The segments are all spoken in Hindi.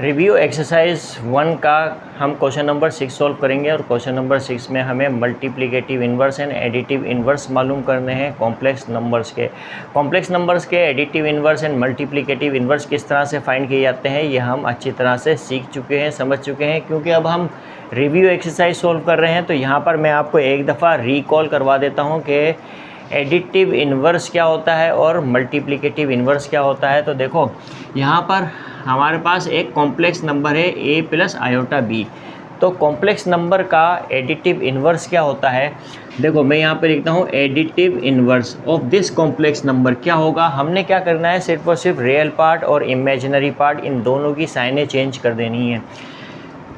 रिव्यू एक्सरसाइज 1 का हम क्वेश्चन नंबर 6 सॉल्व करेंगे और क्वेश्चन नंबर 6 में हमें multiplicative inverse and additive inverse मालूम करने हैं कॉम्प्लेक्स नंबर्स के additive inverse and multiplicative inverse किस तरह से फाइंड किए जाते हैं ये हम अच्छी तरह से सीख चुके हैं, समझ चुके हैं। क्योंकि अब हम रिव्यू एक्सरसाइज सॉल्व कर रहे हैं तो यहाँ पर मैं आपको एक दफ़ा रिकॉल करवा देता हूँ कि एडिटिव इन्वर्स क्या होता है और मल्टीप्लिकेटिव इन्वर्स क्या होता है। तो देखो यहाँ पर हमारे पास एक कॉम्प्लेक्स नंबर है a प्लस आयोटा b। तो कॉम्प्लेक्स नंबर का एडिटिव इन्वर्स क्या होता है, देखो मैं यहाँ पे लिखता हूँ additive inverse of this complex number क्या होगा। हमने क्या करना है, सिर्फ और सिर्फ रियल पार्ट और इमेजिनरी पार्ट इन दोनों की साइनें चेंज कर देनी है।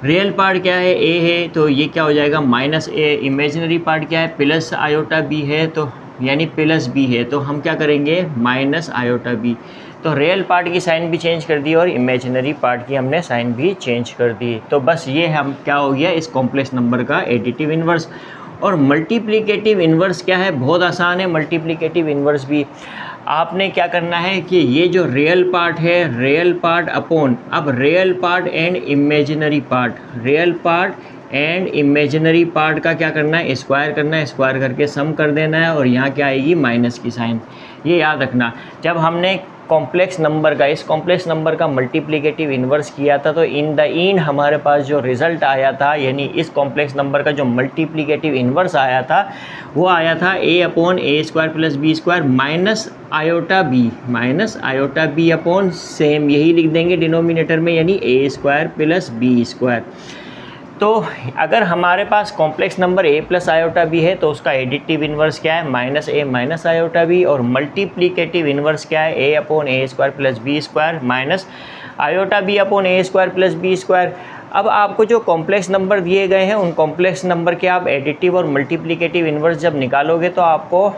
रियल पार्ट क्या है, a है तो ये क्या हो जाएगा माइनस a। इमेजिनरी पार्ट क्या है, प्लस आयोटा b है तो यानी प्लस b है, तो हम क्या करेंगे माइनस आयोटा b। तो रियल पार्ट की साइन भी चेंज कर दी और इमेजिनरी पार्ट की हमने साइन भी चेंज कर दी। तो बस ये हम क्या हो गया इस कॉम्प्लेक्स नंबर का एडिटिव इन्वर्स। और मल्टीप्लिकेटिव इन्वर्स क्या है, बहुत आसान है मल्टीप्लिकेटिव इन्वर्स भी। आपने क्या करना है कि ये जो रियल पार्ट है, रियल पार्ट अपॉन, अब real part and imaginary part, real part and imaginary part का क्या करना है, स्क्वायर करना है, स्क्वायर करके सम कर देना है और यहाँ क्या आएगी माइनस की साइन। ये याद रखना, जब हमने कॉम्प्लेक्स नंबर का, इस कॉम्प्लेक्स नंबर का मल्टीप्लिकेटिव इन्वर्स किया था तो इन द एंड हमारे पास जो रिज़ल्ट आया था, यानी इस कॉम्प्लेक्स नंबर का जो मल्टीप्लिकेटिव इन्वर्स आया था वो आया था a upon a square plus b square minus iota b upon same, यही लिख देंगे डिनोमिनेटर में, यानी a square plus b square. तो अगर हमारे पास complex number a plus iota b है तो उसका एडिटिव इन्वर्स क्या है, minus a minus iota b. और मल्टीप्लिकेटिव इन्वर्स क्या है, a upon a square plus b square minus iota b upon a square plus b square. अब आपको जो कॉम्प्लेक्स नंबर दिए गए हैं उन कॉम्प्लेक्स नंबर के आप एडिटिव और मल्टीप्लिकेटिव इन्वर्स जब निकालोगे तो आपको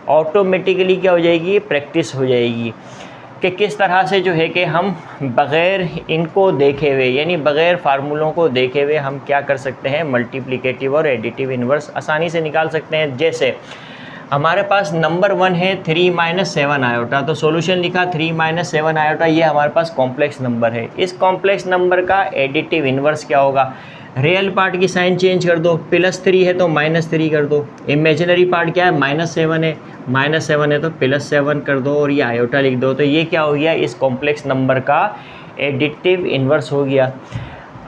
ऑटोमेटिकली क्या हो जाएगी, प्रैक्टिस हो जाएगी कि किस तरह से जो है कि हम बग़ैर इनको देखे हुए, यानी बग़ैर फार्मूलों को देखे हुए हम क्या कर सकते हैं, मल्टीप्लिकेटिव और एडिटिव इन्वर्स आसानी से निकाल सकते हैं। जैसे हमारे पास नंबर 1 है 3 माइनस 7 आयोटा, तो सॉल्यूशन लिखा 3 माइनस 7 आयोटा, ये हमारे पास कॉम्प्लेक्स नंबर है। इस कॉम्प्लेक्स नंबर का एडिटिव इन्वर्स क्या होगा, रियल पार्ट की साइन चेंज कर दो, +3 है तो -3 कर दो। इमेजिनरी पार्ट क्या है, -7 है, -7 है तो +7 कर दो और ये आयोटा लिख दो। तो ये क्या हो गया, इस कॉम्प्लेक्स नंबर का एडिटिव इन्वर्स हो गया।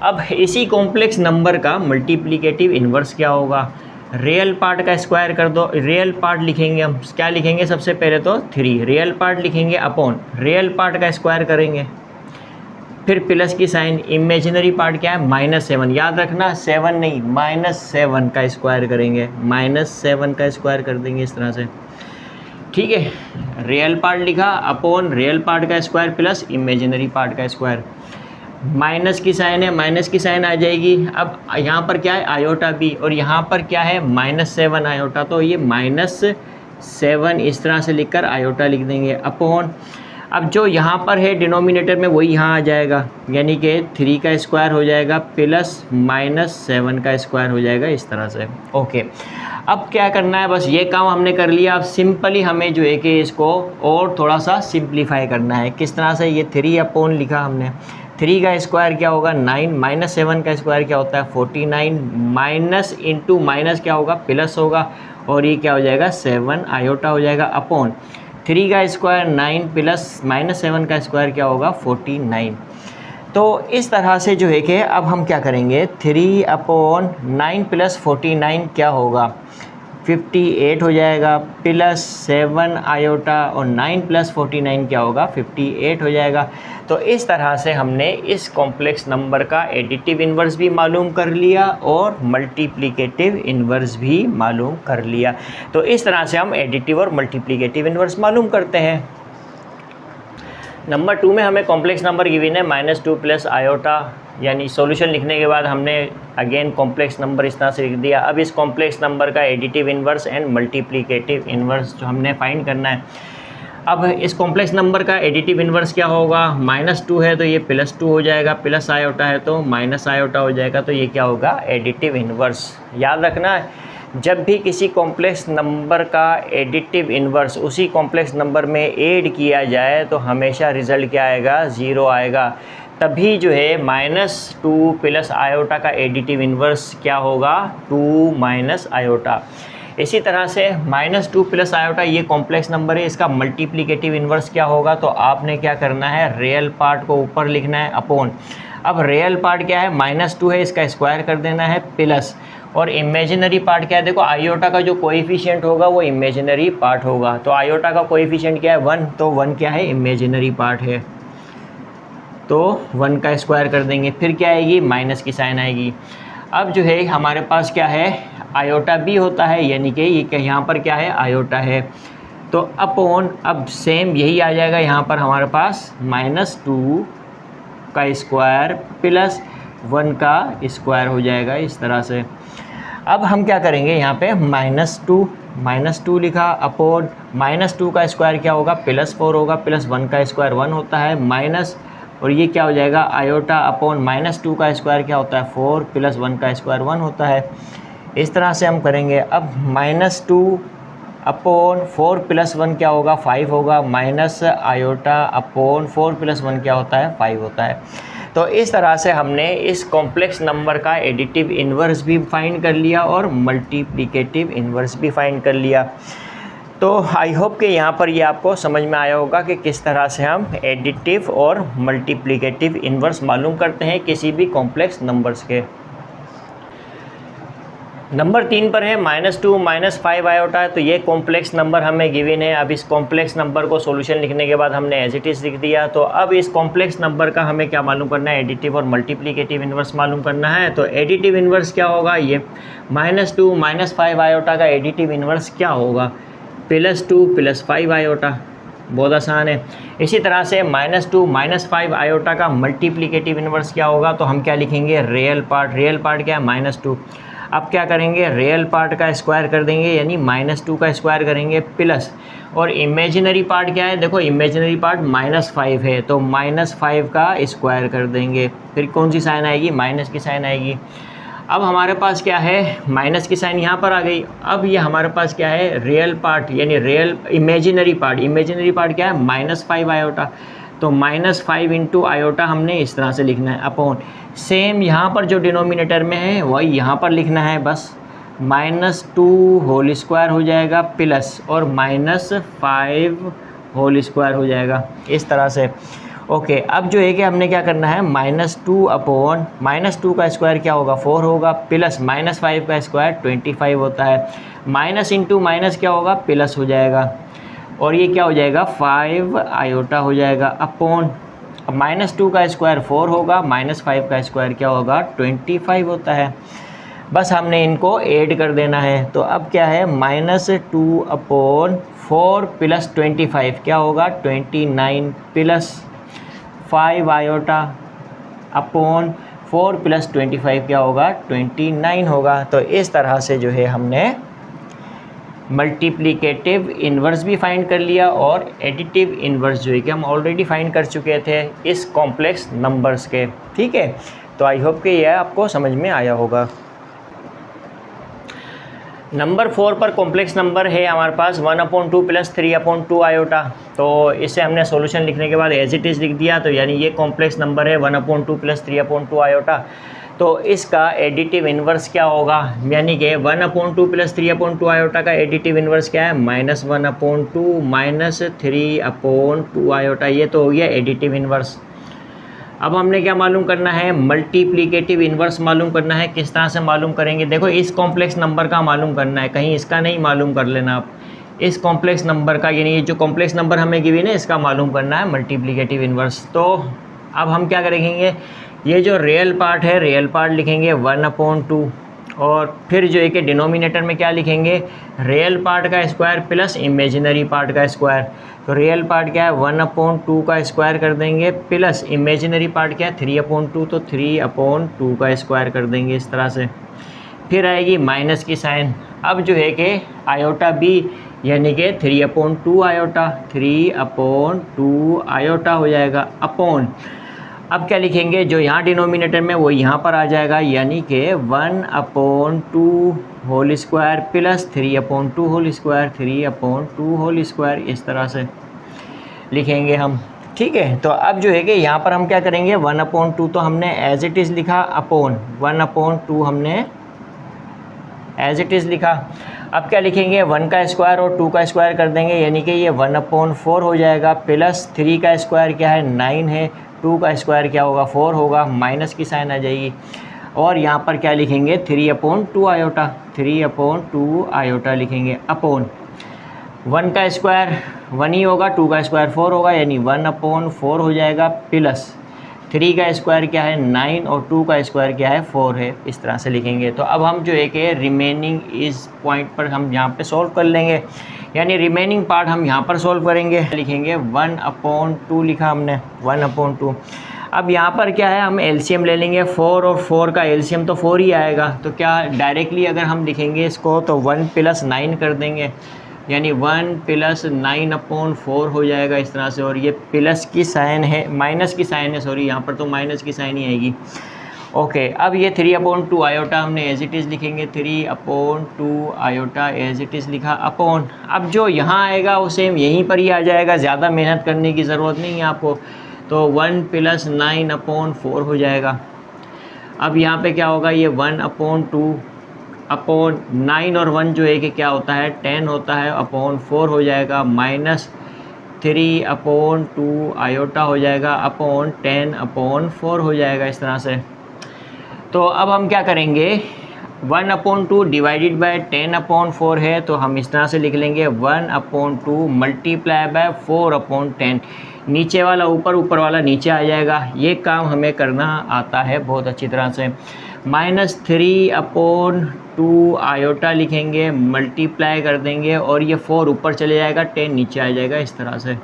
अब इसी कॉम्प्लेक्स नंबर का मल्टीप्लिकेटिव इन्वर्स क्या होगा, रियल पार्ट का स्क्वायर कर दो। रियल पार्ट लिखेंगे हम, क्या लिखेंगे सबसे पहले तो 3, रियल पार्ट लिखेंगे अपॉन रियल पार्ट का स्क्वायर करेंगे, फिर प्लस की साइन। इमेजिनरी पार्ट क्या है, -7, याद रखना 7 नहीं -7 का स्क्वायर करेंगे, -7 का स्क्वायर कर देंगे इस तरह से, ठीक है। रियल पार्ट लिखा अपॉन रियल पार्ट का स्क्वायर प्लस इमेजिनरी पार्ट का स्क्वायर। माइनस की साइन है, माइनस की साइन आ जाएगी। अब यहाँ पर क्या है आयोटा बी और यहाँ पर क्या है -7 आयोटा, तो ये -7 इस तरह से लिखकर आयोटा लिख देंगे अपॉन, अब जो यहाँ पर है डिनोमिनेटर में वही यहाँ आ जाएगा, यानी कि 3 का स्क्वायर हो जाएगा प्लस -7 का स्क्वायर हो जाएगा इस तरह से। ओके, अब क्या करना है, बस ये काम हमने कर लिया। अब सिंपली हमें जो है कि इसको और थोड़ा सा सिंप्लीफाई करना है। किस तरह से, ये 3 अपॉन लिखा हमने, 3 का स्क्वायर क्या होगा 9, -7 का स्क्वायर क्या होता है 49, माइनस इंटू माइनस क्या होगा प्लस होगा और ये क्या हो जाएगा 7 आयोटा हो जाएगा अपॉन 3 का स्क्वायर 9 प्लस -7 का स्क्वायर क्या होगा 49। तो इस तरह से जो है कि अब हम क्या करेंगे, 3 अपॉन 9 प्लस 49 क्या होगा 58 हो जाएगा, प्लस 7 आयोटा और 9 प्लस 49 क्या होगा 58 हो जाएगा। तो इस तरह से हमने इस कॉम्प्लेक्स नंबर का एडिटिव इन्वर्स भी मालूम कर लिया और मल्टीप्लिकेटिव इन्वर्स भी मालूम कर लिया। तो इस तरह से हम एडिटिव और मल्टीप्लिकेटिव इन्वर्स मालूम करते हैं। नंबर 2 में हमें कॉम्प्लेक्स नंबर गिवन है -2 प्लस आयोटा, यानी सॉल्यूशन लिखने के बाद हमने अगेन कॉम्प्लेक्स नंबर इस तरह से लिख दिया। अब इस कॉम्प्लेक्स नंबर का additive inverse and multiplicative inverse जो हमने फाइंड करना है। अब इस कॉम्प्लेक्स नंबर का एडिटिव इन्वर्स क्या होगा, -2 है तो ये +2 हो जाएगा, प्लस आयोटा है तो माइनस आयोटा हो जाएगा, तो ये क्या होगा एडिटिव इन्वर्स। याद रखना जब भी किसी कॉम्प्लेक्स नंबर का एडिटिव इन्वर्स उसी कॉम्प्लेक्स नंबर में ऐड किया जाए तो हमेशा रिज़ल्ट क्या आएगा, 0 आएगा। तभी जो है -2 प्लस आयोटा का एडिटिव इन्वर्स क्या होगा, 2 माइनस आयोटा। इसी तरह से -2 प्लस आयोटा ये कॉम्प्लेक्स नंबर है, इसका मल्टीप्लिकेटिव इन्वर्स क्या होगा, तो आपने क्या करना है, रियल पार्ट को ऊपर लिखना है अपॉन। अब रियल पार्ट क्या है, -2 है, इसका स्क्वायर कर देना है प्लस, और इमेजिनरी पार्ट क्या है, देखो आयोटा का जो कोएफिशिएंट होगा वो इमेजिनरी पार्ट होगा। तो आयोटा का कोएफिशिएंट क्या है, 1, तो 1 क्या है, इमेजिनरी पार्ट है, तो 1 का स्क्वायर कर देंगे। फिर क्या आएगी, माइनस की साइन आएगी। अब जो है हमारे पास क्या है, आयोटा भी होता है, यानी कि ये यहाँ पर क्या है, आयोटा है, तो अपॉन, अब सेम यही आ जाएगा यहाँ पर हमारे पास, -2 का स्क्वायर प्लस 1 का स्क्वायर हो जाएगा इस तरह से। अब हम क्या करेंगे, यहाँ पे -2 लिखा अपॉन -2 का स्क्वायर क्या होगा, +4 होगा, प्लस 1 का स्क्वायर 1 होता है, माइनस, और ये क्या हो जाएगा, आयोटा अपॉन -2 का स्क्वायर क्या होता है, 4, प्लस 1 का स्क्वायर 1 होता है। इस तरह से हम करेंगे। अब -2 अपॉन 4 प्लस 1 क्या होगा, 5 होगा, माइनस आयोटा अपॉन 4 प्लस 1 क्या होता है, 5 होता है। तो इस तरह से हमने इस कॉम्प्लेक्स नंबर का एडिटिव इन्वर्स भी फाइंड कर लिया और मल्टीप्लिकेटिव इन्वर्स भी फाइंड कर लिया। तो आई होप कि यहाँ पर ये आपको समझ में आया होगा कि किस तरह से हम एडिटिव और मल्टीप्लिकेटिव इन्वर्स मालूम करते हैं किसी भी कॉम्प्लेक्स नंबर्स के। नंबर 3 पर है -2 -5 आयोटा, तो ये कॉम्प्लेक्स नंबर हमें गिवन है। अब इस कॉम्प्लेक्स नंबर को सॉल्यूशन लिखने के बाद हमने एज इट इज़ लिख दिया। तो अब इस कॉम्प्लेक्स नंबर का हमें क्या मालूम करना है, एडिटिव और मल्टीप्लिकेटिव इन्वर्स मालूम करना है। तो एडिटिव इन्वर्स क्या होगा, ये -2 -5 आयोटा का एडिटिव इन्वर्स क्या होगा, +2 + 5 आयोटा, बहुत आसान है। इसी तरह से -2 -5 आयोटा का मल्टीप्लिकेटिव इन्वर्स क्या होगा, तो हम क्या लिखेंगे, रियल पार्ट क्या है, -2। अब क्या करेंगे, रियल पार्ट का स्क्वायर कर देंगे, यानी -2 का स्क्वायर करेंगे प्लस, और इमेजिनरी पार्ट क्या है, देखो इमेजिनरी पार्ट -5 है, तो -5 का स्क्वायर कर देंगे। फिर कौन सी साइन आएगी, माइनस की साइन आएगी। अब हमारे पास क्या है, माइनस की साइन यहाँ पर आ गई। अब ये हमारे पास क्या है, रियल पार्ट, यानी रियल इमेजिनरी पार्ट क्या है, -5 आयोटा, तो -5 इंटू आयोटा हमने इस तरह से लिखना है अपॉन, सेम यहाँ पर जो डिनोमिनेटर में है वही यहाँ पर लिखना है, बस -2 होल स्क्वायर हो जाएगा प्लस, और -5 होल स्क्वायर हो जाएगा इस तरह से। ओके, अब जो है कि हमने क्या करना है, -2 अपॉन -2 का स्क्वायर क्या होगा, 4 होगा, प्लस -5 का स्क्वायर 25 होता है, माइनस इंटू माइनस क्या होगा, प्लस हो जाएगा, और ये क्या हो जाएगा, 5 आयोटा हो जाएगा अपॉन, -2 का स्क्वायर 4 होगा, -5 का स्क्वायर क्या होगा, 25 होता है। बस हमने इनको ऐड कर देना है। तो अब क्या है, -2 अपॉन 4 प्लस 25 क्या होगा, 29 प्लस 5 आयोटा अपॉन 4 प्लस 25 क्या होगा, 29 होगा। तो इस तरह से जो है हमने मल्टीप्लिकेटिव इन्वर्स भी फाइंड कर लिया और एडिटिव इन्वर्स जो है कि हम ऑलरेडी फाइंड कर चुके थे इस कॉम्प्लेक्स नंबर्स के। ठीक है, तो आई होप कि यह आपको समझ में आया होगा। नंबर 4 पर कॉम्प्लेक्स नंबर है हमारे पास 1/2 + 3/2 आयोटा। तो इसे हमने सॉल्यूशन लिखने के बाद एज इट इज़ लिख दिया, तो यानी ये कॉम्प्लेक्स नंबर है 1/2 + 3/2 आयोटा। तो इसका एडिटिव इन्वर्स क्या होगा, यानी कि 1/2 + 3/2 आयोटा का एडिटिव इन्वर्स क्या है, -1/2 - 3/2 आयोटा। ये तो हो गया एडिटिव इन्वर्स। अब हमने क्या मालूम करना है, मल्टीप्लिकेटिव इन्वर्स मालूम करना है। किस तरह से मालूम करेंगे, देखो इस कॉम्प्लेक्स नंबर का मालूम करना है, कहीं इसका नहीं मालूम कर लेना आप। इस कॉम्प्लेक्स नंबर का, यानी ये जो कॉम्प्लेक्स नंबर हमें गिवन है इसका मालूम करना है मल्टीप्लिकेटिव इन्वर्स। तो अब हम क्या करेंगे, ये जो रियल पार्ट है, रियल पार्ट लिखेंगे 1/2, और फिर जो है कि डिनोमिनेटर में क्या लिखेंगे, रियल पार्ट का स्क्वायर प्लस इमेजिनरी पार्ट का स्क्वायर। तो रियल पार्ट क्या है, 1/2 का स्क्वायर कर देंगे प्लस इमेजिनरी पार्ट क्या है, 3/2, तो 3/2 का स्क्वायर कर देंगे इस तरह से। फिर आएगी माइनस की साइन। अब जो है कि आयोटा बी, यानी कि 3/2 आयोटा, 3/2 आयोटा हो जाएगा अपॉन, अब क्या लिखेंगे, जो यहाँ डिनोमिनेटर में वो यहाँ पर आ जाएगा, यानी कि 1/2 whole square plus 3/2 whole square, 3/2 whole square, इस तरह से लिखेंगे हम। ठीक है। तो अब जो है कि यहाँ पर हम क्या करेंगे, 1/2 तो हमने एज इट इज़ लिखा, अपॉन 1/2 हमने एज इट इज़ लिखा। अब क्या लिखेंगे, 1 का स्क्वायर और 2 का स्क्वायर कर देंगे, यानी कि ये 1/4 हो जाएगा, प्लस 3 का स्क्वायर क्या है 9 है, 2 का स्क्वायर क्या होगा 4 होगा, माइनस की साइन आ जाएगी। और यहाँ पर क्या लिखेंगे 3/2 आयोटा, 3/2 आयोटा लिखेंगे, अपॉन 1 का स्क्वायर 1 ही होगा, 2 का स्क्वायर 4 होगा, यानी 1/4 हो जाएगा, प्लस 3 का स्क्वायर क्या है 9 और 2 का स्क्वायर क्या है 4 है, इस तरह से लिखेंगे। तो अब हम जो है कि रिमेनिंग इस पॉइंट पर हम यहाँ पे सॉल्व कर लेंगे, यानी रिमेनिंग पार्ट हम यहाँ पर सॉल्व करेंगे। लिखेंगे 1/2 लिखा हमने, 1/2। अब यहाँ पर क्या है, हम एलसीएम ले लेंगे, 4 और 4 का एलसीएम तो 4 ही आएगा। तो क्या डायरेक्टली अगर हम लिखेंगे इसको तो 1 + 9 कर देंगे, यानी 1 + 9/4 हो जाएगा इस तरह से। और ये प्लस की साइन है, माइनस की साइन है, सॉरी यहाँ पर तो माइनस की साइन ही आएगी। ओके, अब ये 3/2 आयोटा हमने एज इट इज़ लिखेंगे, 3/2 आयोटा एज इट इज़ लिखा, अपॉन अब जो यहाँ आएगा वो सेम यहीं पर ही आ जाएगा, ज़्यादा मेहनत करने की ज़रूरत नहीं है आपको। तो 1 + 9/4 हो जाएगा। अब यहाँ पे क्या होगा, ये 1/2 अपॉन 9 और 1 जो है कि क्या होता है 10 होता है, अपॉन 4 हो जाएगा, माइनस 3/2 आयोटा हो जाएगा, अपॉन 10/4 हो जाएगा इस तरह से। तो अब हम क्या करेंगे, 1/2 डिवाइडेड बाय 10/4 है, तो हम इस तरह से लिख लेंगे 1/2 मल्टीप्लाई बाय 4/10। नीचे वाला ऊपर, ऊपर वाला नीचे आ जाएगा। ये काम हमें करना आता है बहुत अच्छी तरह से। -3/2 आयोटा लिखेंगे, मल्टीप्लाई कर देंगे और ये 4 ऊपर चले जाएगा, 10 नीचे आ जाएगा, इस तरह से।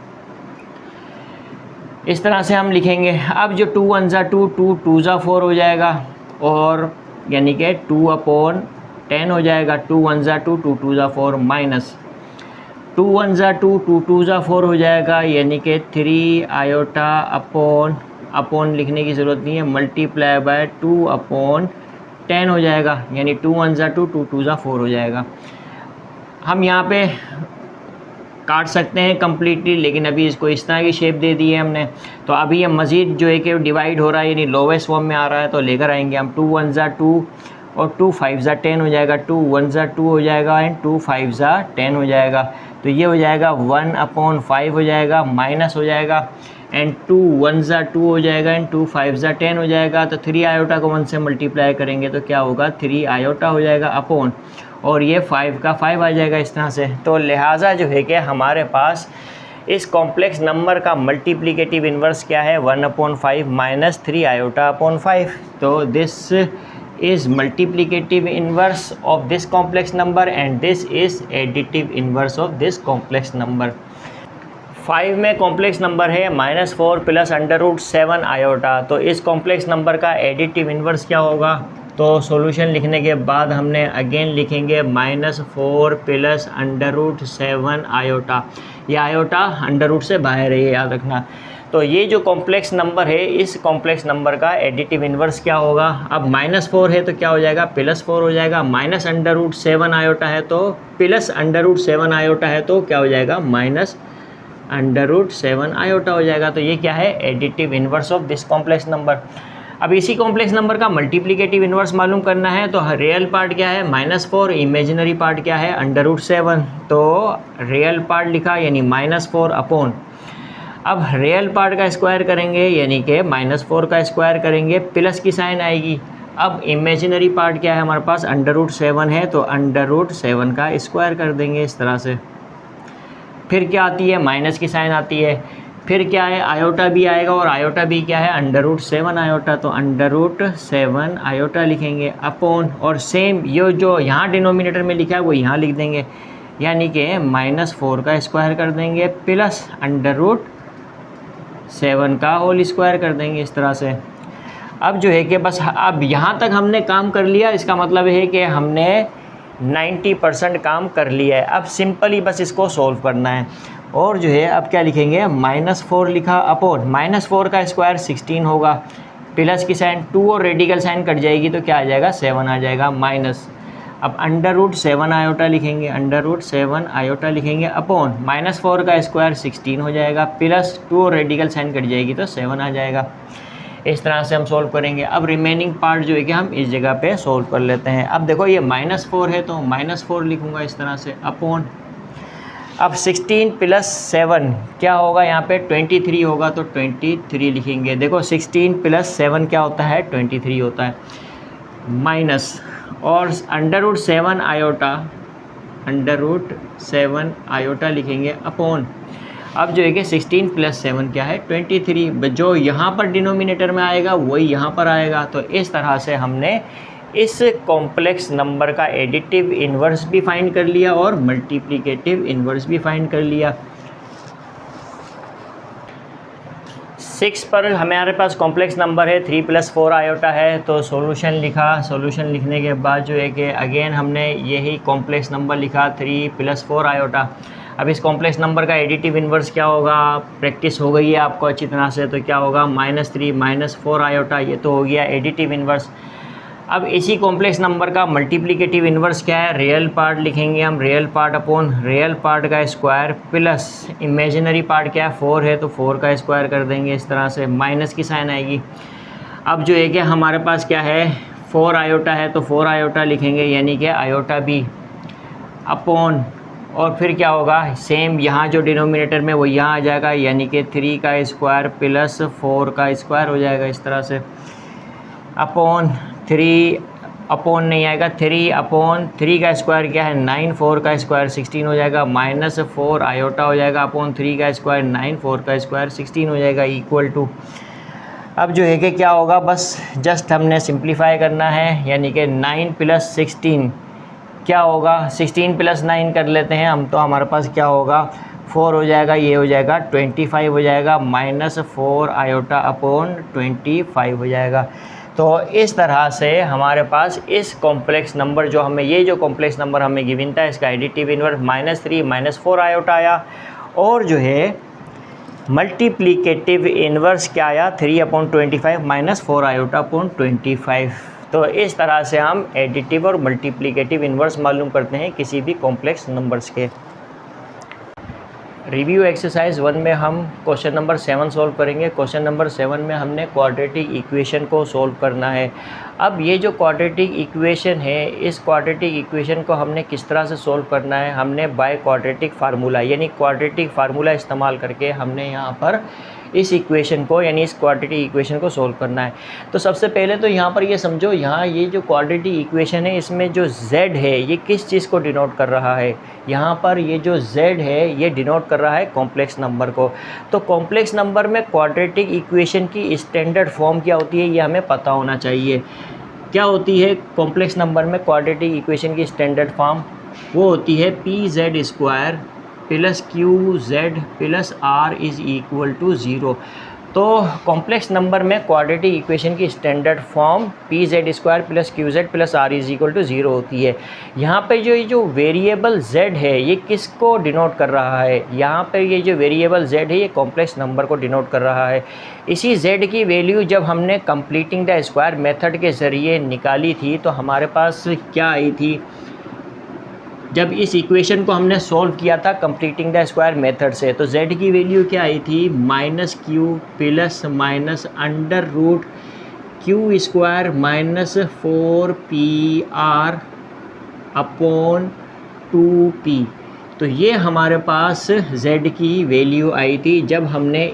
इस तरह से हम लिखेंगे। अब जो 2 1 2, 2 2 4 हो जाएगा, और यानी कि 2/10 हो जाएगा, 2 1 2, 2 2 4, माइनस 2 1 2, 2 2 4 हो जाएगा, यानी कि 3 आयोटा अपॉन लिखने की ज़रूरत नहीं है, मल्टीप्लाई बाय 2/10 हो जाएगा, यानी 2 1 2, 2 2 4 हो जाएगा। हम यहाँ पे काट सकते हैं कम्प्लीटली, लेकिन अभी इसको इस तरह की शेप दे दी है हमने। तो अभी ये मज़ीद जो है कि डिवाइड हो रहा है, यानी लोवेस्ट फॉर्म में आ रहा है, तो लेकर आएंगे हम 2 1 2 और 2 5 10 हो जाएगा, 2 1 2 हो जाएगा एंड 2 5 10 हो जाएगा। तो ये हो जाएगा 1/5 हो जाएगा, माइनस हो जाएगा, एंड 2 1 2 हो जाएगा एंड 2 5 10 हो जाएगा। तो 3 आयोटा को 1 से मल्टीप्लाई करेंगे तो क्या होगा, 3 आयोटा हो जाएगा, अपॉन, और ये 5 का 5 आ जाएगा इस तरह से। तो लिहाजा जो है कि हमारे पास इस कॉम्प्लेक्स नंबर का मल्टीप्लिकेटिव इन्वर्स क्या है, 1/5 माइनस 3 आयोटा अपॉन 5। तो this is multiplicative inverse of this complex number and this is additive inverse of this complex number। 5 में कॉम्प्लेक्स नंबर है -4 + √7 आयोटा। तो इस कॉम्प्लेक्स नंबर का एडिटिव इन्वर्स क्या होगा, तो सॉल्यूशन लिखने के बाद हमने अगेन लिखेंगे -4 + √7 आयोटा। ये आयोटा अंडर रूट से बाहर है, ये याद रखना। तो ये जो कॉम्प्लेक्स नंबर है, इस कॉम्प्लेक्स नंबर का एडिटिव इन्वर्स क्या होगा। अब -4 है तो क्या हो जाएगा, +4 हो जाएगा, माइनस √7 आयोटा है तो प्लस √7 आयोटा है तो क्या हो जाएगा, -√7 आयोटा हो जाएगा। तो ये क्या है, additive inverse of this complex number. अब इसी कॉम्प्लेक्स नंबर का मल्टीप्लिकेटिव इन्वर्स मालूम करना है, तो रियल पार्ट क्या है -4, इमेजिनरी पार्ट क्या है √7। तो रियल पार्ट लिखा, यानी -4 अपॉन, अब रियल पार्ट का स्क्वायर करेंगे, यानी कि -4 का स्क्वायर करेंगे, प्लस की साइन आएगी। अब इमेजिनरी पार्ट क्या है हमारे पास, √7 है, तो √7 का स्क्वायर कर देंगे इस तरह से। फिर क्या आती है, माइनस की साइन आती है। फिर क्या है, आयोटा भी आएगा, और आयोटा भी क्या है, √7 आयोटा, तो √7 आयोटा लिखेंगे, अपॉन, और सेम ये जो यहाँ डिनोमिनेटर में लिखा है वो यहाँ लिख देंगे, यानी कि -4 का स्क्वायर कर देंगे, प्लस √7 का होल स्क्वायर कर देंगे इस तरह से। अब जो है कि बस अब यहाँ तक हमने काम कर लिया, इसका मतलब है कि हमने 90% काम कर लिया है। अब सिंपली बस इसको सॉल्व करना है, और जो है अब क्या लिखेंगे, -4 लिखा, अपॉन -4 का स्क्वायर 16 होगा, प्लस की साइन 2 और रेडिकल साइन कट जाएगी तो क्या आ जाएगा, 7 आ जाएगा, माइनस। अब अंडर रूट 7 आयोटा लिखेंगे, अंडर रूट 7 आयोटा लिखेंगे अपॉन -4 का स्क्वायर 16 हो जाएगा, प्लस 2 और रेडिकल साइन कट जाएगी तो 7 आ जाएगा। इस तरह से हम सोल्व करेंगे। अब रिमेनिंग पार्ट जो है कि हम इस जगह पे सोल्व कर लेते हैं। अब देखो ये -4 है तो -4 लिखूँगा इस तरह से अपॉन, अब 16 प्लस 7 क्या होगा यहाँ पे 23 होगा तो 23 लिखेंगे। देखो 16 प्लस 7 क्या होता है 23 होता है, माइनस और under root 7 iota, under root 7 iota लिखेंगे अपॉन, अब जो है कि 16 प्लस 7 क्या है 23, जो यहाँ पर डिनोमिनेटर में आएगा वही यहाँ पर आएगा। तो इस तरह से हमने इस कॉम्प्लेक्स नंबर का एडिटिव इन्वर्स भी फाइंड कर लिया और मल्टीप्लिकेटिव इन्वर्स भी फाइंड कर लिया। 6 पर हमारे पास कॉम्प्लेक्स नंबर है 3 + 4 आयोटा है, तो सॉल्यूशन लिखा। सॉल्यूशन लिखने के बाद जो है कि अगेन हमने यही कॉम्प्लेक्स नंबर लिखा 3 + 4 आयोटा। अब इस कॉम्प्लेक्स नंबर का एडिटिव इन्वर्स क्या होगा, प्रैक्टिस हो गई है आपको अच्छी तरह से, तो क्या होगा -3 - 4 आयोटा, ये तो हो गया एडिटिव इन्वर्स। अब इसी कॉम्प्लेक्स नंबर का मल्टीप्लिकेटिव इन्वर्स क्या है, रियल पार्ट लिखेंगे हम, real part upon real part का स्क्वायर प्लस इमेजिनरी पार्ट क्या है 4 है तो 4 का स्क्वायर कर देंगे, इस तरह से माइनस की साइन आएगी। अब जो है कि हमारे पास क्या है 4 आयोटा है तो 4 आयोटा लिखेंगे, यानी कि आयोटा बी अपॉन, और फिर क्या होगा सेम यहाँ जो डिनोमिनेटर में वो यहाँ आ जाएगा, यानी कि 3 का स्क्वायर प्लस 4 का स्क्वायर हो जाएगा इस तरह से, अपॉन 3 अपॉन नहीं आएगा, 3 अपॉन 3 का स्क्वायर क्या है 9, 4 का स्क्वायर 16 हो जाएगा, -4 आयोटा हो जाएगा अपॉन 3 का स्क्वायर 9, 4 का स्क्वायर 16 हो जाएगा इक्वल टू। अब जो है कि क्या होगा, बस जस्ट हमने सिंप्लीफाई करना है, यानी कि 9 + 16 क्या होगा, 16 + 9 कर लेते हैं हम, तो हमारे पास क्या होगा 4 हो जाएगा, ये हो जाएगा 25 हो जाएगा, -4 आयोटा अपॉन 25 हो जाएगा। तो इस तरह से हमारे पास इस कॉम्प्लेक्स नंबर जो हमें, ये जो कॉम्प्लेक्स नंबर हमें गिवन था, इसका एडिटिव इन्वर्स -3 - 4 आयोटा आया, और जो है मल्टीप्लिकेटिव इन्वर्स क्या आया 3/25 - 4 आयोटा अपॉन 25। तो इस तरह से हम एडिटिव और मल्टीप्लिकेटिव इन्वर्स मालूम करते हैं किसी भी कॉम्प्लेक्स नंबर्स के। रिव्यू एक्सरसाइज 1 में हम क्वेश्चन नंबर 7 सॉल्व करेंगे। क्वेश्चन नंबर 7 में हमने क्वाड्रेटिक इक्वेशन को सॉल्व करना है। अब ये जो क्वाड्रेटिक इक्वेशन है, इस क्वाड्रेटिक इक्वेशन को हमने किस तरह से सॉल्व करना है, हमने बाय क्वाड्रेटिक फार्मूला यानी क्वाड्रेटिक फार्मूला इस्तेमाल करके हमने यहाँ पर इस इक्वेशन को यानी इस क्वाड्रेटिक इक्वेशन को सोल्व करना है। तो सबसे पहले तो यहाँ पर ये समझो, यहाँ ये जो क्वाड्रेटिक इक्वेशन है इसमें जो z है ये किस चीज़ को डिनोट कर रहा है, यहाँ पर ये जो z है ये डिनोट कर रहा है कॉम्प्लेक्स नंबर को। तो कॉम्प्लेक्स नंबर में क्वाड्रेटिक इक्वेशन की स्टैंडर्ड फॉर्म क्या होती है ये हमें पता होना चाहिए। क्या होती है कॉम्प्लेक्स नंबर में क्वाड्रेटिक इक्वेशन की स्टैंडर्ड फॉर्म, वो होती है pz² + qz + r = 0। तो कॉम्प्लेक्स नंबर में क्वाड्रेटिक इक्वेशन की standard form pz² + qz + r = 0 होती है। यहाँ पे जो वेरिएबल z है ये किसको डिनोट कर रहा है, यहाँ पे ये जो वेरिएबल z है ये कॉम्प्लेक्स नंबर को डिनोट कर रहा है। इसी z की वैल्यू जब हमने कंप्लीटिंग द स्क्वायर मेथड के ज़रिए निकाली थी तो हमारे पास क्या आई थी, जब इस इक्वेशन को हमने सॉल्व किया था कंप्लीटिंग द स्क्वायर मेथड से, तो z की वैल्यू क्या आई थी -q ± √q² - 4pr upon 2p। तो ये हमारे पास z की वैल्यू आई थी जब हमने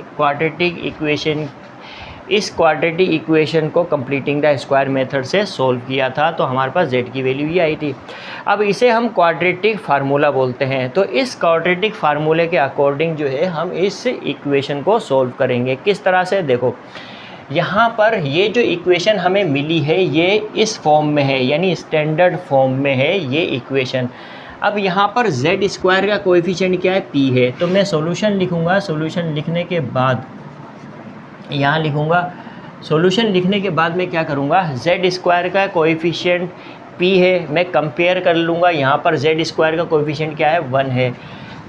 इस क्वाड्रेटिक इक्वेशन को कंप्लीटिंग द स्क्वायर मेथड से सॉल्व किया था, तो हमारे पास z की वैल्यू ये आई थी। अब इसे हम क्वाड्रेटिक फार्मूला बोलते हैं। तो इस क्वाड्रेटिक फार्मूले के अकॉर्डिंग जो है हम इस इक्वेशन को सॉल्व करेंगे। किस तरह से, देखो यहाँ पर ये जो इक्वेशन हमें मिली है ये इस फॉर्म में है, यानी स्टैंडर्ड फॉर्म में है ये इक्वेशन। अब यहाँ पर z² का कोएफिशिएंट क्या है, p है। तो मैं सॉल्यूशन लिखूँगा, सॉल्यूशन लिखने के बाद यहाँ लिखूँगा, सॉल्यूशन लिखने के बाद मैं क्या करूँगा, z² का कोएफिशिएंट p है, मैं कंपेयर कर लूँगा। यहाँ पर z² का कोएफिशिएंट क्या है 1 है,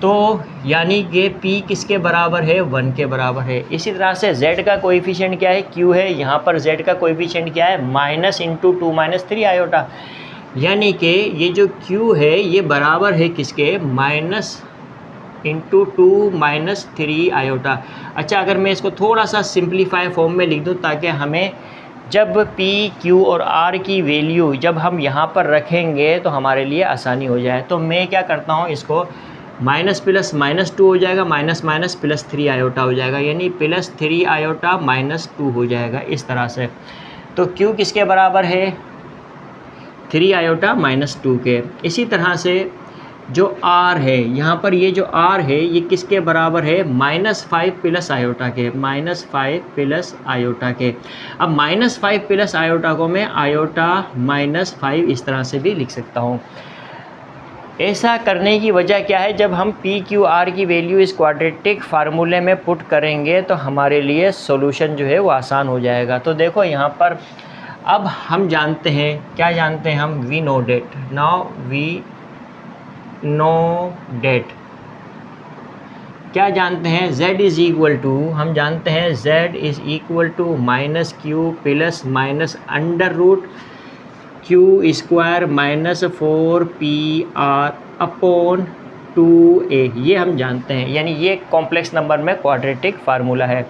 तो यानी कि p किसके बराबर है 1 के बराबर है। इसी तरह से z का कोएफिशिएंट क्या है q है, यहाँ पर z का कोएफिशिएंट क्या है -2 - 3 आयोटा, यानी कि ये जो Q है ये बराबर है किसके, माइनस इंटू 2 माइनस 3 आयोटा। अच्छा, अगर मैं इसको थोड़ा सा सिंप्लीफाई फॉर्म में लिख दूँ ताकि हमें जब P, Q और R की वैल्यू जब हम यहाँ पर रखेंगे तो हमारे लिए आसानी हो जाए, तो मैं क्या करता हूँ, इसको माइनस प्लस माइनस 2 हो जाएगा, माइनस माइनस प्लस 3 आयोटा हो जाएगा, यानी प्लस 3 आयोटा माइनस 2 हो जाएगा इस तरह से। तो Q किसके बराबर है, 3 आयोटा माइनस 2 के। इसी तरह से जो R है यहाँ पर, ये जो R है ये किसके बराबर है, -5 प्लस आयोटा के, -5 प्लस आयोटा के। अब -5 प्लस आयोटा को मैं आयोटा -5 इस तरह से भी लिख सकता हूँ। ऐसा करने की वजह क्या है, जब हम पी क्यू आर की वैल्यू इस क्वाड्रेटिक फार्मूले में पुट करेंगे तो हमारे लिए सॉल्यूशन जो है वो आसान हो जाएगा। तो देखो यहाँ पर अब हम जानते हैं, क्या जानते हैं हम, we know that, now we know that क्या जानते हैं, z इज़ इक्वल टू, हम जानते हैं z is equal to minus q plus minus under root q square minus 4pr upon 2a, ये हम जानते हैं, यानी ये कॉम्प्लेक्स नंबर में क्वाड्रेटिक फार्मूला है।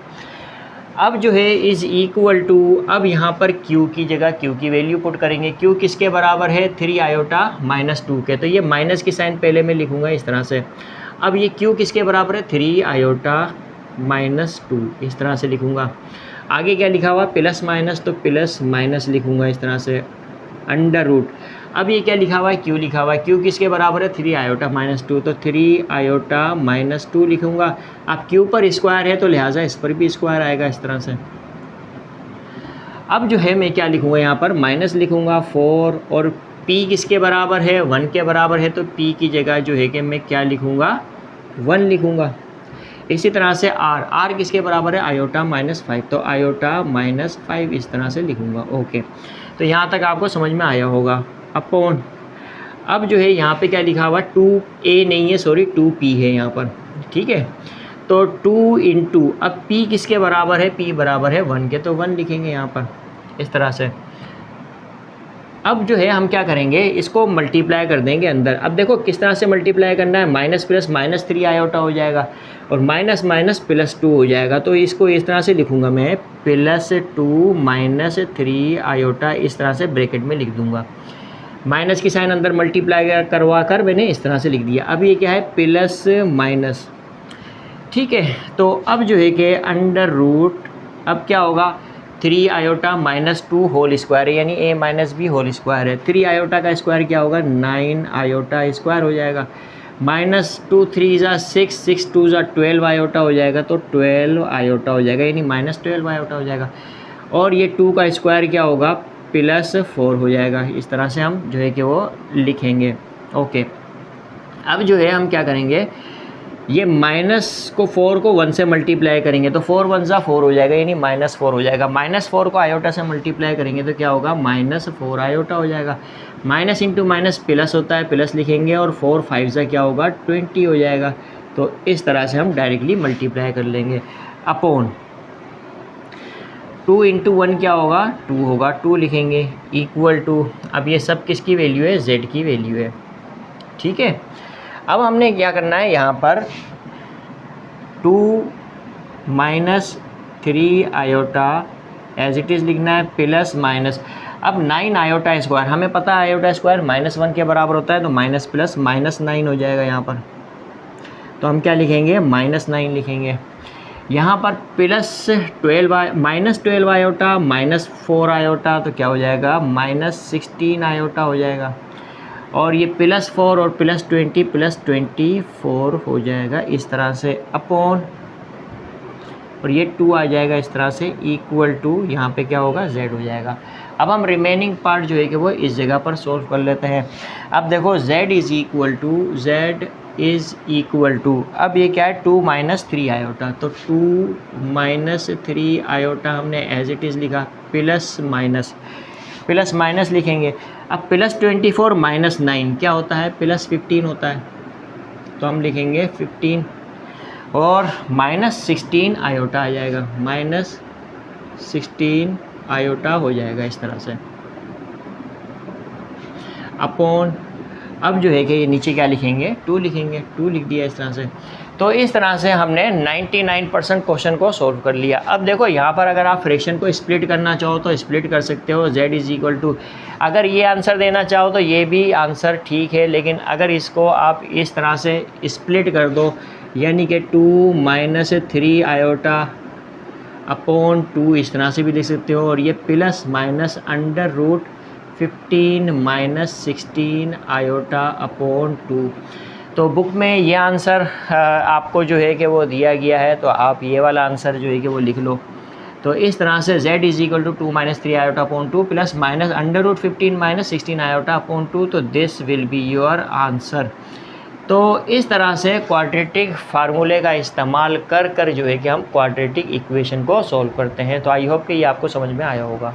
अब जो है इज़ इक्वल टू, अब यहाँ पर q की जगह q की वैल्यू पुट करेंगे। q किसके बराबर है, 3 आयोटा माइनस 2 के, तो ये माइनस की साइन पहले मैं लिखूँगा इस तरह से। अब ये q किसके बराबर है, 3 आयोटा माइनस 2, इस तरह से लिखूँगा। आगे क्या लिखा हुआ, प्लस माइनस, तो प्लस माइनस लिखूँगा इस तरह से, अंडर रूट। अब ये क्या लिखा हुआ है, q लिखा हुआ है, q किसके बराबर है, 3 आयोटा माइनस 2, तो 3 आयोटा माइनस 2 लिखूँगा। अब q पर स्क्वायर है तो लिहाजा इस पर भी स्क्वायर आएगा इस तरह से। अब जो है मैं क्या लिखूँगा, यहाँ पर माइनस लिखूँगा 4, और p किसके बराबर है, 1 के बराबर है, तो p की जगह जो है कि मैं क्या लिखूँगा, 1 लिखूँगा। इसी तरह से r किसके बराबर है, आयोटा माइनस 5, तो आयोटा माइनस 5 इस तरह से लिखूँगा। ओके, तो यहाँ तक आपको समझ में आया होगा। अपॉन, अब जो है यहाँ पे क्या लिखा हुआ, 2a नहीं है, सॉरी 2p है यहाँ पर, ठीक है। तो 2 इंटू, अब p किसके बराबर है, p बराबर है 1 के, तो 1 लिखेंगे यहाँ पर इस तरह से। अब जो है हम क्या करेंगे, इसको मल्टीप्लाई कर देंगे अंदर। अब देखो किस तरह से मल्टीप्लाई करना है, माइनस प्लस माइनस 3 आयोटा हो जाएगा और माइनस माइनस प्लस 2 हो जाएगा, तो इसको इस तरह से लिखूँगा मैं, +2 माइनस 3 आयोटा, इस तरह से ब्रैकेट में लिख दूँगा। माइनस की साइन अंदर मल्टीप्लाई करवा कर मैंने इस तरह से लिख दिया। अब ये क्या है, प्लस माइनस, ठीक है। तो अब जो है कि अंडर रूट, अब क्या होगा, 3 आयोटा माइनस 2 होल स्क्वायर है, यानी a minus b whole square है। 3 आयोटा का स्क्वायर क्या होगा, 9 आयोटा स्क्वायर हो जाएगा। माइनस 2 3 ज़ा 6, 6 2 ज़ा 12 आयोटा हो जाएगा, तो 12 आयोटा हो जाएगा, यानी माइनस 12 आयोटा हो जाएगा। और ये 2 का स्क्वायर क्या होगा, +4 हो जाएगा। इस तरह से हम जो है कि वो लिखेंगे। ओके, अब जो है हम क्या करेंगे, ये माइनस को 4 को 1 से मल्टीप्लाई करेंगे तो 4 1 ज़ा 4 हो जाएगा, यानी -4 हो जाएगा। -4 को आयोटा से मल्टीप्लाई करेंगे तो क्या होगा, -4 आयोटा हो जाएगा। माइनस इंटू माइनस प्लस होता है, प्लस लिखेंगे, और 4 5 ज़ा क्या होगा, 20 हो जाएगा। तो इस तरह से हम डायरेक्टली मल्टीप्लाई कर लेंगे। अपॉन 2 इंटू 1 क्या होगा, 2 होगा, 2 लिखेंगे, इक्वल टू, अब ये सब किसकी वैल्यू है, z की वैल्यू है, ठीक है। अब हमने क्या करना है, यहाँ पर 2 minus 3 iota as it is लिखना है, प्लस माइनस, अब 9 आयोटा स्क्वायर, हमें पता है आयोटा स्क्वायर -1 के बराबर होता है, तो माइनस प्लस -9 हो जाएगा यहाँ पर। तो हम क्या लिखेंगे, -9 लिखेंगे। यहाँ पर +12 -12 आयोटा -4 आयोटा, तो क्या हो जाएगा, -16 आयोटा हो जाएगा। और ये +4 और +20 +24 हो जाएगा इस तरह से। अपॉन, और ये 2 आ जाएगा इस तरह से, इक्वल टू, यहाँ पे क्या होगा, z हो जाएगा। अब हम रिमेनिंग पार्ट जो है कि वो इस जगह पर सोल्व कर लेते हैं। अब देखो z इज़ इक्वल टू, अब ये क्या है, 2 माइनस 3 आयोटा, तो 2 माइनस 3 आयोटा हमने एज इट इज़ लिखा, प्लस माइनस लिखेंगे। अब +24 माइनस 9 क्या होता है, +15 होता है, तो हम लिखेंगे 15, और -16 आयोटा आ जाएगा, -16 आयोटा हो जाएगा इस तरह से। अपॉन, अब जो है कि ये नीचे क्या लिखेंगे, 2 लिखेंगे, 2 लिख दिया इस तरह से। तो इस तरह से हमने 99% क्वेश्चन को सॉल्व कर लिया। अब देखो यहाँ पर अगर आप फ्रैक्शन को स्प्लिट करना चाहो तो स्प्लिट कर सकते हो, z इज़ इक्वल टू, अगर ये आंसर देना चाहो तो ये भी आंसर ठीक है, लेकिन अगर इसको आप इस तरह से स्प्लिट कर दो, यानी कि 2 माइनस 3 आयोटा अपॉन 2 इस तरह से भी लिख सकते हो, और ये plus minus under root 15 minus 16 iota upon 2। तो बुक में ये आंसर आपको जो है कि वो दिया गया है, तो आप ये वाला आंसर जो है कि वो लिख लो। तो इस तरह से z is equal to 2 minus 3 iota upon 2 plus minus under root 15 minus 16 iota upon 2, तो this will be your answer. तो इस तरह से क्वाड्रेटिक फार्मूले का इस्तेमाल कर जो है कि हम क्वाड्रेटिक इक्वेशन को सॉल्व करते हैं। तो आई होप कि ये आपको समझ में आया होगा।